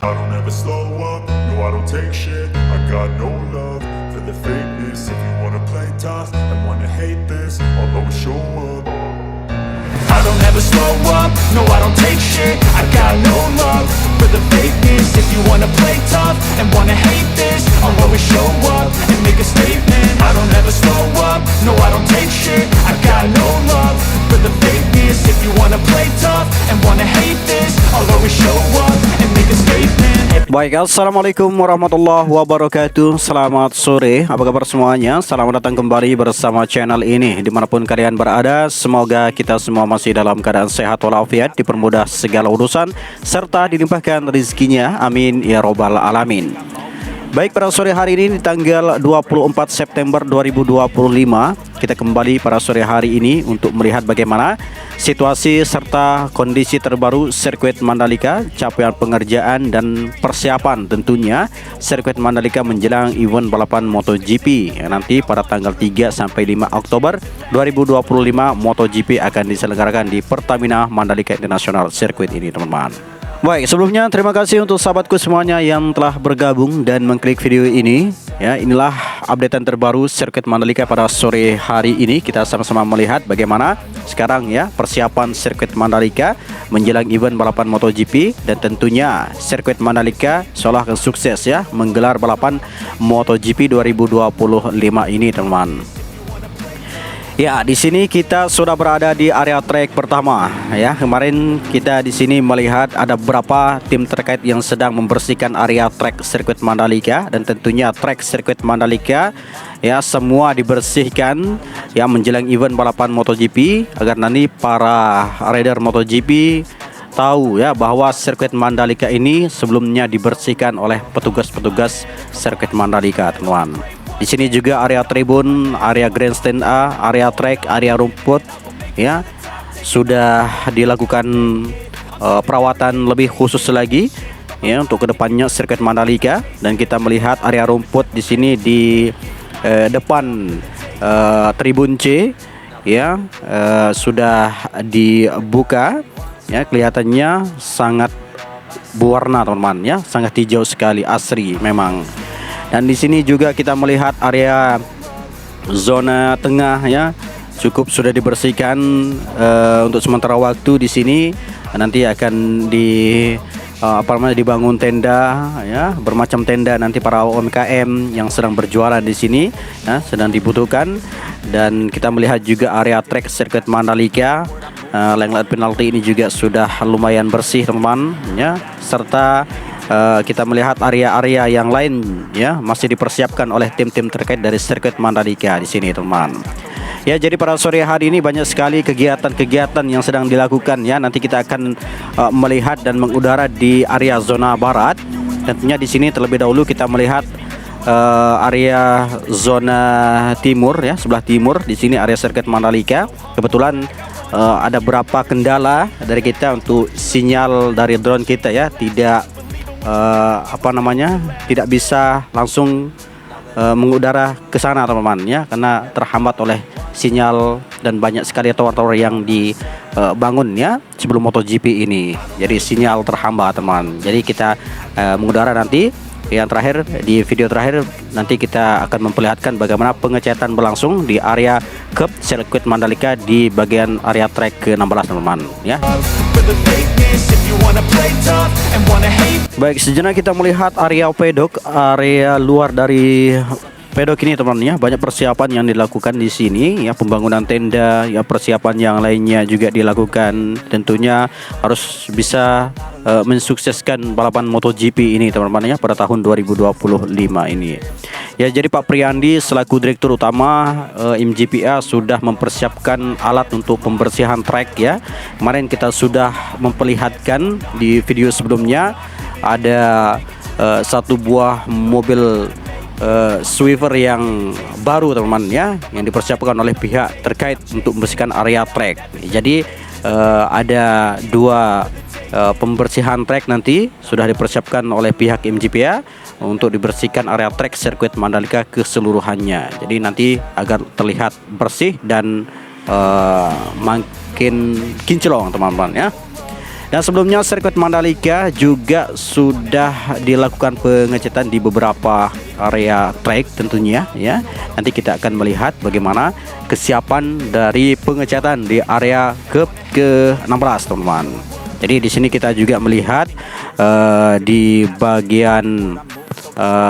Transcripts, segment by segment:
I don't ever slow up, no I don't take shit. I got no love for the fakeness. If you wanna play tough and wanna hate this, I'll always show up. I don't ever slow up, no I don't take shit. I got no love for the fakeness. If you wanna play tough and wanna hate this, I'll always show up and make a statement. I don't ever slow up, no I don't take shit. I got no love for the fakeness. If you wanna play tough and wanna hate this, I'll always show up and make a statement. Baik, assalamualaikum warahmatullahi wabarakatuh. Selamat sore, apa kabar semuanya? Selamat datang kembali bersama channel ini. Dimanapun kalian berada, semoga kita semua masih dalam keadaan sehat walafiat, dipermudah segala urusan, serta dilimpahkan rezekinya. Amin ya robbal alamin. Baik, pada sore hari ini di tanggal 24 September 2025 kita kembali pada sore hari ini untuk melihat bagaimana situasi serta kondisi terbaru sirkuit Mandalika, capaian pengerjaan dan persiapan tentunya sirkuit Mandalika menjelang event balapan MotoGP yang nanti pada tanggal 3 sampai 5 Oktober 2025 MotoGP akan diselenggarakan di Pertamina Mandalika International Circuit ini, teman-teman. Baik, sebelumnya terima kasih untuk sahabatku semuanya yang telah bergabung dan mengklik video ini. Ya, inilah updatean terbaru sirkuit Mandalika pada sore hari ini. Kita sama-sama melihat bagaimana sekarang ya persiapan sirkuit Mandalika menjelang event balapan MotoGP, dan tentunya sirkuit Mandalika seolah akan sukses ya menggelar balapan MotoGP 2025 ini, teman-teman. Ya, di sini kita sudah berada di area track pertama ya. Kemarin kita di sini melihat ada beberapa tim terkait yang sedang membersihkan area track sirkuit Mandalika, dan tentunya track sirkuit Mandalika ya semua dibersihkan ya menjelang event balapan MotoGP agar nanti para rider MotoGP tahu ya bahwa sirkuit Mandalika ini sebelumnya dibersihkan oleh petugas-petugas sirkuit Mandalika, teman-teman. Di sini juga area tribun, area grandstand A, area track, area rumput ya sudah dilakukan perawatan lebih khusus lagi ya untuk kedepannya sirkuit Mandalika. Dan kita melihat area rumput di sini di depan tribun C ya sudah dibuka ya, kelihatannya sangat berwarna, teman-teman ya, sangat hijau sekali, asri memang. Dan di sini juga kita melihat area zona tengah ya cukup sudah dibersihkan untuk sementara waktu. Di sini nanti akan dibangun tenda ya, bermacam tenda nanti para UMKM yang sedang berjualan di sini ya, sedang dibutuhkan. Dan kita melihat juga area track sirkuit Mandalika, lane penalti ini juga sudah lumayan bersih, teman-teman ya, serta kita melihat area-area yang lain ya masih dipersiapkan oleh tim-tim terkait dari sirkuit Mandalika di sini, teman. Ya, jadi pada sore hari ini banyak sekali kegiatan-kegiatan yang sedang dilakukan ya. Nanti kita akan melihat dan mengudara di area zona barat. Tentunya di sini terlebih dahulu kita melihat area zona timur ya, sebelah timur. Di sini area sirkuit Mandalika. Kebetulan ada beberapa kendala dari kita untuk sinyal dari drone kita ya, tidak tidak bisa langsung mengudara ke sana, teman-teman ya, karena terhambat oleh sinyal dan banyak sekali tower-tower yang dibangun ya sebelum MotoGP ini. Jadi sinyal terhambat, teman. Jadi kita mengudara nanti. Yang terakhir, di video terakhir nanti kita akan memperlihatkan bagaimana pengecatan berlangsung di area Cup sirkuit Mandalika di bagian area track ke-16, teman-teman ya. Baik, sejenak kita melihat area pedok, area luar dari pedok ini, teman-teman ya. Banyak persiapan yang dilakukan di sini ya, pembangunan tenda ya, persiapan yang lainnya juga dilakukan. Tentunya harus bisa mensukseskan balapan MotoGP ini, teman-teman ya, pada tahun 2025 ini. Ya, jadi Pak Priyandi selaku Direktur Utama MGPA sudah mempersiapkan alat untuk pembersihan trek ya. Kemarin kita sudah memperlihatkan di video sebelumnya ada satu buah mobil Swiver yang baru, teman-teman ya, yang dipersiapkan oleh pihak terkait untuk membersihkan area trek. Jadi ada dua pembersihan trek nanti sudah dipersiapkan oleh pihak MGPA untuk dibersihkan area trek sirkuit Mandalika keseluruhannya. Jadi nanti agar terlihat bersih dan makin kinclong, teman-teman ya. Dan sebelumnya sirkuit Mandalika juga sudah dilakukan pengecetan di beberapa area track tentunya ya. Nanti kita akan melihat bagaimana kesiapan dari pengecetan di area ke-16 teman-teman. Jadi di sini kita juga melihat di bagian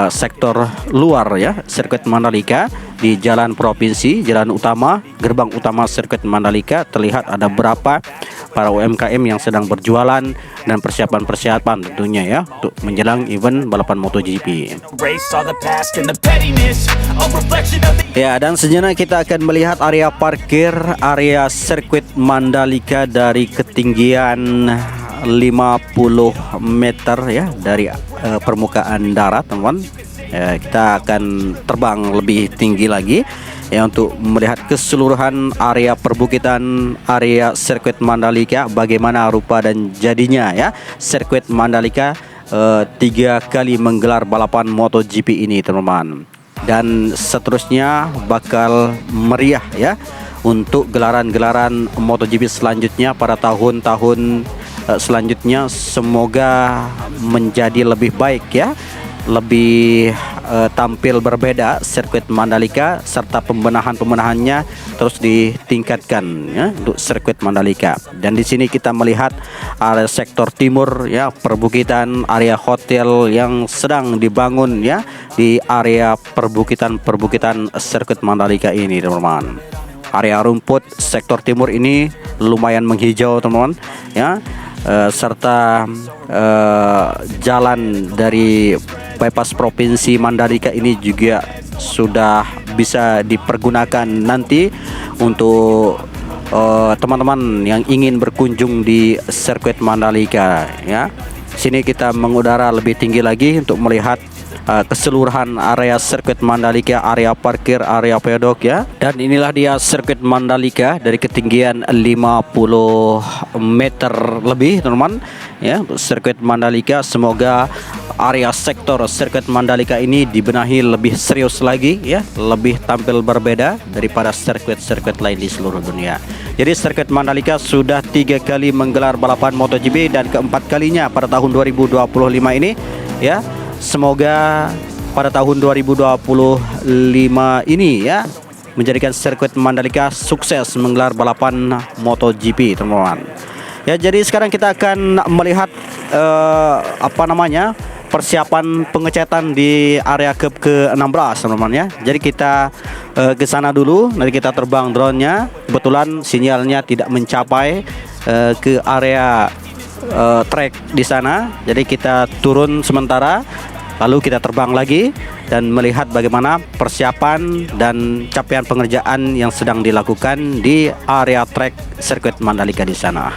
sektor luar ya sirkuit Mandalika, di jalan provinsi, jalan utama, gerbang utama sirkuit Mandalika terlihat ada berapa para UMKM yang sedang berjualan dan persiapan-persiapan tentunya ya untuk menjelang event balapan MotoGP. Ya, dan sejenak kita akan melihat area parkir area sirkuit Mandalika dari ketinggian 50 meter ya dari permukaan darat teman-teman. Kita akan terbang lebih tinggi lagi ya untuk melihat keseluruhan area perbukitan area sirkuit Mandalika, bagaimana rupa dan jadinya ya sirkuit Mandalika 3 kali menggelar balapan MotoGP ini teman-teman. Dan seterusnya bakal meriah ya untuk gelaran-gelaran MotoGP selanjutnya pada tahun-tahun selanjutnya. Semoga menjadi lebih baik ya, lebih tampil berbeda sirkuit Mandalika, serta pembenahan-pembenahannya terus ditingkatkan ya untuk sirkuit Mandalika. Dan di sini kita melihat area sektor timur ya, perbukitan area hotel yang sedang dibangun ya di area perbukitan sirkuit Mandalika ini teman-teman. Area rumput sektor timur ini lumayan menghijau teman-teman ya, serta jalan dari bypass provinsi Mandalika ini juga sudah bisa dipergunakan nanti untuk teman-teman yang ingin berkunjung di sirkuit Mandalika ya. Sini kita mengudara lebih tinggi lagi untuk melihat keseluruhan area sirkuit Mandalika, area parkir, area pedok ya. Dan inilah dia sirkuit Mandalika dari ketinggian 50 meter lebih teman-teman ya, sirkuit Mandalika. Semoga area sektor sirkuit Mandalika ini dibenahi lebih serius lagi ya, lebih tampil berbeda daripada sirkuit-sirkuit lain di seluruh dunia. Jadi sirkuit Mandalika sudah 3 kali menggelar balapan MotoGP dan keempat kalinya pada tahun 2025 ini ya. Semoga pada tahun 2025 ini ya menjadikan sirkuit Mandalika sukses menggelar balapan MotoGP teman-teman. Ya, jadi sekarang kita akan melihat persiapan pengecetan di area ke-16 teman-teman ya. Jadi kita ke sana dulu, nanti kita terbang drone-nya. Kebetulan sinyalnya tidak mencapai ke area track di sana. Jadi kita turun sementara, lalu kita terbang lagi dan melihat bagaimana persiapan dan capaian pengerjaan yang sedang dilakukan di area track sirkuit Mandalika di sana.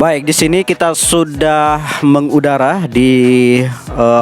Baik, di sini kita sudah mengudara di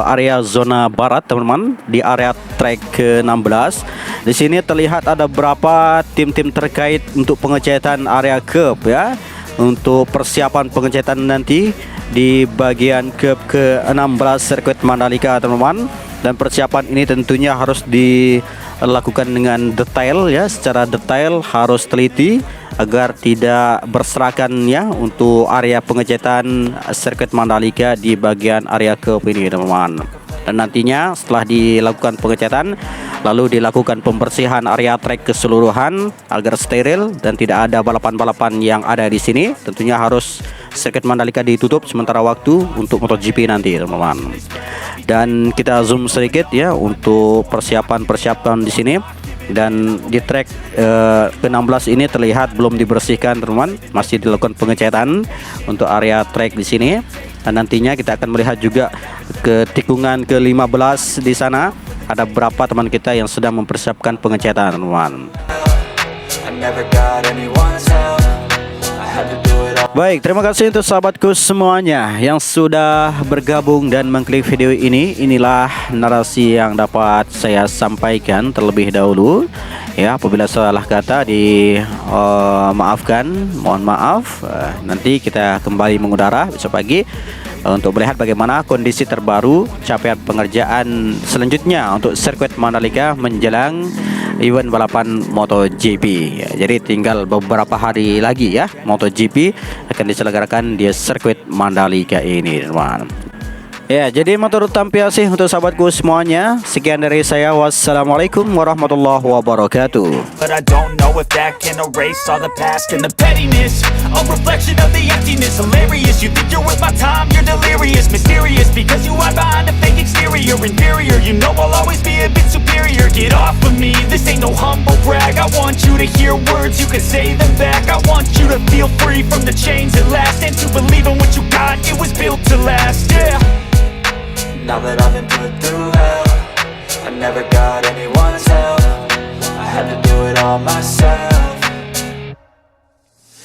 area zona barat teman-teman, di area track ke-16. Di sini terlihat ada beberapa tim-tim terkait untuk pengecetan area curb ya, untuk persiapan pengecetan nanti di bagian curb ke-16 sirkuit Mandalika teman-teman. Dan persiapan ini tentunya harus dilakukan dengan detail ya, secara detail, harus teliti agar tidak berserakan ya untuk area pengecetan sirkuit Mandalika di bagian area curb ini teman-teman. Dan nantinya setelah dilakukan pengecetan, lalu dilakukan pembersihan area track keseluruhan agar steril dan tidak ada balapan-balapan yang ada di sini. Tentunya harus sirkuit Mandalika ditutup sementara waktu untuk MotoGP nanti teman-teman. Dan kita zoom sedikit ya untuk persiapan di sini. Dan di track ke-16 ini terlihat belum dibersihkan teman-teman, masih dilakukan pengecetan untuk area track di sini. Dan nantinya kita akan melihat juga ke tikungan ke-15 di sana ada beberapa teman kita yang sedang mempersiapkan pengecetan teman-teman. Baik, terima kasih untuk sahabatku semuanya yang sudah bergabung dan mengklik video ini. Inilah narasi yang dapat saya sampaikan terlebih dahulu. Ya, apabila salah kata maafkan, mohon maaf. Nanti kita kembali mengudara besok pagi untuk melihat bagaimana kondisi terbaru capaian pengerjaan selanjutnya untuk sirkuit Mandalika menjelang event balapan MotoGP ya. Jadi tinggal beberapa hari lagi ya, MotoGP akan diselenggarakan di sirkuit Mandalika ini, teman. Ya, jadi matur tampiasih untuk sahabatku semuanya. Sekian dari saya. Wassalamualaikum warahmatullahi wabarakatuh. But I don't know if that can erase all the past and the pettiness. A reflection of the emptiness. Hilarious, you think you're worth my time, you're delirious. Mysterious, because you hide behind a fake exterior. Inferior, you know I'll always be a bit superior. Get off of me, this ain't no humble brag. I want you to hear words, you can say them back. I want you to feel free from the chains at last, and to believe in what you got, it was built to last, yeah. Now that I've been put through hell, I never got anyone's help. I had to do it all myself.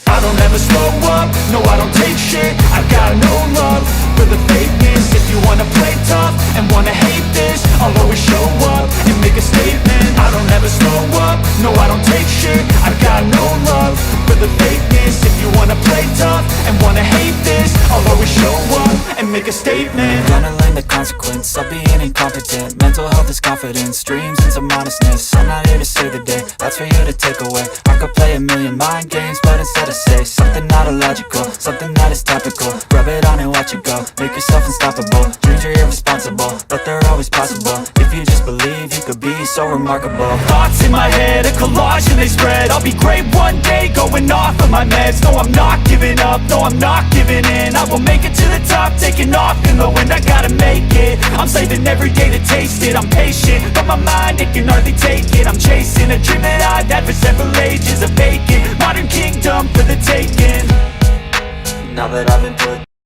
I don't ever slow up, no I don't take shit. I got no love for the fakeness. If you wanna play tough and wanna hate this, I'll always show up and make a statement. I don't ever slow up, no I don't take shit. I got no love for the fakeness. If you wanna play tough and wanna hate this, I'll always show up and make a statement. Gonna learn the consequence of being incompetent. Mental health is confidence, dreams and some honestness. I'm not here to save the day, that's for you to take away. I could play a million mind games, but instead I say something not illogical, something that is topical. Rub it on and watch it go, make yourself unstoppable. Dreams are irresponsible, but they're always possible. If you just believe, you could be so remarkable. Thoughts in my head, a collage and they spread. I'll be great one day, going off of my meds. No, I'm not giving up, no, I'm not giving in. I will make it to the top, taking off in the wind. I gotta make it, I'm saving every day to taste it. I'm patient, but my mind, it can hardly take it. I'm chasing a dream that I've had for several ages. A vacant modern kingdom for the taking. Now that I've been put